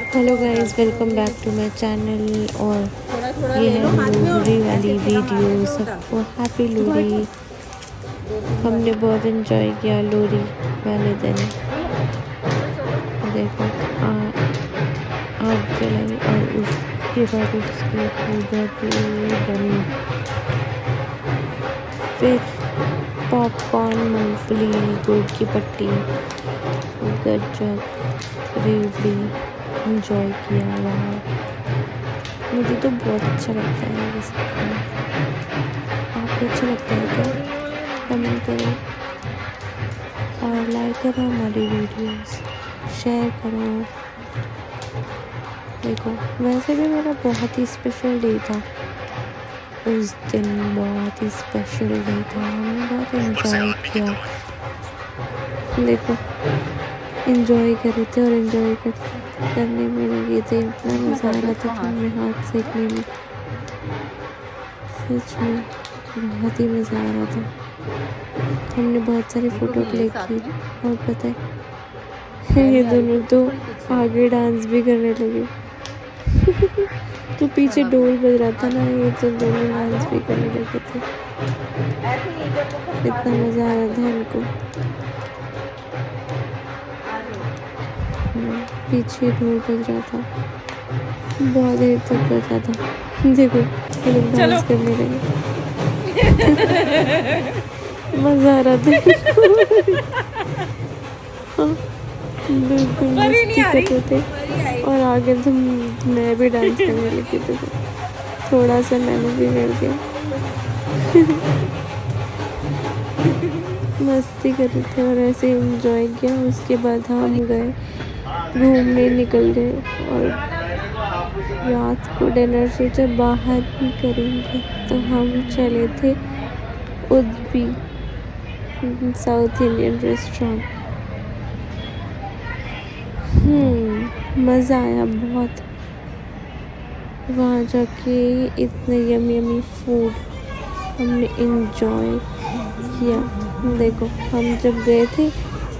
Hello guys, welcome back to my channel. और ये है लोहड़ी वाली वीडियो। सबको हैप्पी लोहड़ी। हमने बहुत एंजॉय किया लोहड़ी वाले दिन। देखो आग जलाई और उसके बाद उसकी पूजा पूरी बनी। फिर पॉपकॉर्न, मूंगफली, गुड़ की पट्टी, गज्जक, रेवड़ी एंजॉय किया। वहाँ मुझे तो बहुत अच्छा लगता है ये सब खाना। आपको अच्छा लगता है क्या? कमेंट करो और लाइक करो हमारी वीडियोस, शेयर करो। देखो, वैसे भी मेरा बहुत ही स्पेशल डे था उस दिन। बहुत ही स्पेशल डे था। हमने बहुत एंजॉय किया। देखो, एंजॉय कर रहे थे और एंजॉय करने में लगे थे। इतना मज़ा आ रहा था कि हमें हाथ सेकने में। सच में बहुत ही मज़ा आ रहा था। हमने बहुत सारी फ़ोटो क्लिक की। और पता है ये दोनों तो आगे डांस भी करने लगे। तो पीछे डोल बज रहा था ना, ये तो दोनों डांस भी करने लगे थे। इतना मज़ा आ रहा था इनको। पीछे ढोल बज रहा था, बहुत देर तक बजा था। देखो ये लोग डांस करने लगे। मजा आ रहा था इनको। हाँ, बिल्कुल मस्ती कर रहे थे। और आगे तो मैं भी डांस करने लगी थी। तो थोड़ा सा मैंने भी कर दिया। मस्ती कर रहे थे और ऐसे एंजॉय किया। उसके बाद हम गए घूमने, निकल गए। और रात को डिनर सोचा बाहर ही करेंगे, तो हम चले थे उडुपी साउथ इंडियन रेस्टोरेंट। मज़ा आया बहुत। वहाँ जाके इतने यमी फूड हमने एंजॉय किया। देखो, हम जब गए थे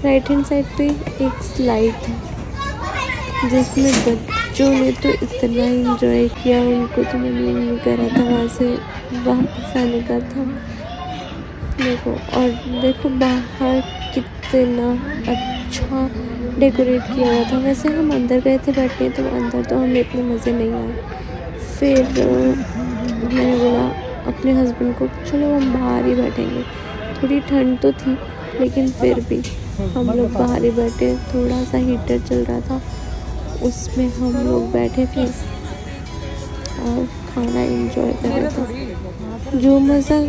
राइट हैंड साइड पे एक स्लाइड था जिसमें बच्चों ने तो इतना एंजॉय किया। उनको तो मन ही नहीं कर रहा था वहाँ से वापस आने का था। देखो, और देखो बाहर कितना अच्छा डेकोरेट किया हुआ था। वैसे हम अंदर गए थे बैठने, तो अंदर तो हमें इतने मज़े नहीं आए। फिर मैंने बोला अपने हस्बैंड को, चलो हम बाहर ही बैठेंगे। थोड़ी ठंड तो थी लेकिन फिर भी हम लोग बाहर ही बैठे। थोड़ा सा हीटर चल रहा था, उसमें हम लोग बैठे थे और खाना एंजॉय कर रहे थे। जो मज़ा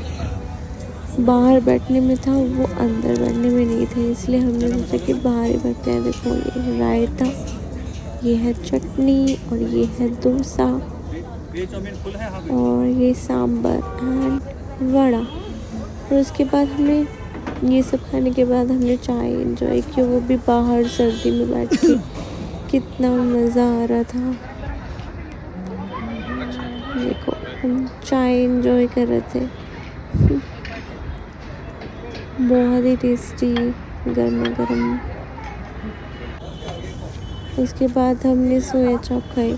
बाहर बैठने में था वो अंदर बैठने में नहीं था, इसलिए हमने सोचा कि बाहर ही बैठते हैं। देखो, ये रायता, ये है चटनी और ये है डोसा और ये सांबर एंड वड़ा। और उसके बाद हमने ये सब खाने के बाद हमने चाय एंजॉय की, वो भी बाहर सर्दी में बैठ के। कितना मज़ा आ रहा था। देखो, हम चाय एंजॉय कर रहे थे। बहुत ही टेस्टी गर्मा गर्म। उसके बाद हमने सोया चाप खाई,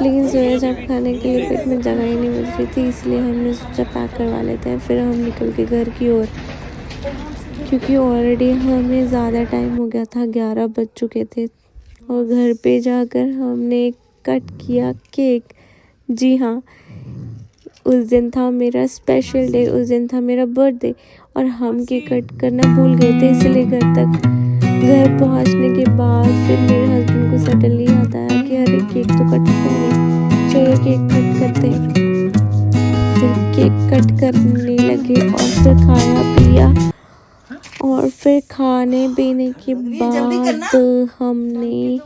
लेकिन सोया चाप खाने के लिए पेट में जगह ही नहीं मिल रही थी, इसलिए हमने सोचा पैक करवा लेते हैं। फिर हम निकल के घर की ओर, क्योंकि ऑलरेडी हमें ज़्यादा टाइम हो गया था, 11 बज चुके थे। और घर पे जाकर हमने कट किया केक। जी हाँ, उस दिन था मेरा स्पेशल डे, उस दिन था मेरा बर्थडे। और हम केक कट करना भूल गए थे, इसलिए घर पहुंचने के बाद फिर मेरे हस्बैंड को सडनली याद आया कि अरे केक तो कट नहीं, चलो केक कट करते हैं। फिर केक कट करने लगे और फिर खाया पिया। और फिर खाने पीने के बाद हमने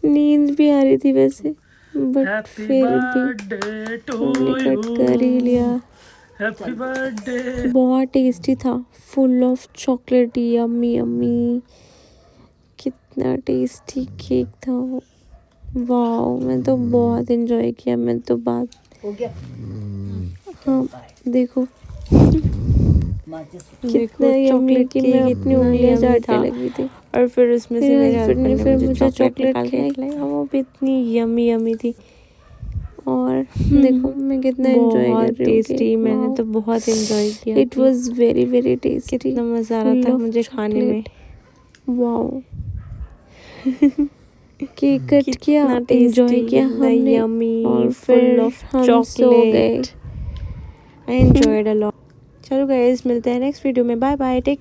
नींद भी आ रही थी वैसे, बट फिर भी हमने कट कर ही लिया। Happy birthday. बहुत टेस्टी था, full of chocolate, yummy yummy. कितना टेस्टी केक था वो। वाह, मैं तो बहुत एंजॉय किया। मैं तो बात हो गया। हाँ, देखो कितना यम्मी कि मैं अपनी उंगलियां चाटने लगी थी। और फिर उसमें से मेरे हस्बैंड ने फिर मुझे मुझे चॉकलेट चॉकलेट खिलाई। वो भी इतनी यमी यमी थी और देखो मैं कितना एंजॉय कर बहुत रही हूँ टेस्टी। मैंने तो बहुत एंजॉय किया। It was very very tasty. कितना मज़ा आ रहा था मुझे खाने में। वाओ केक कट किया, कितना एंजॉय टेस्टी, किया कितना हमने यमी, और फुल फिर ऑफ हम सो गए। Chocolate. I enjoyed a lot. चलो गाइस, मिलते हैं नेक्स्ट वीडियो में। Bye bye, take care.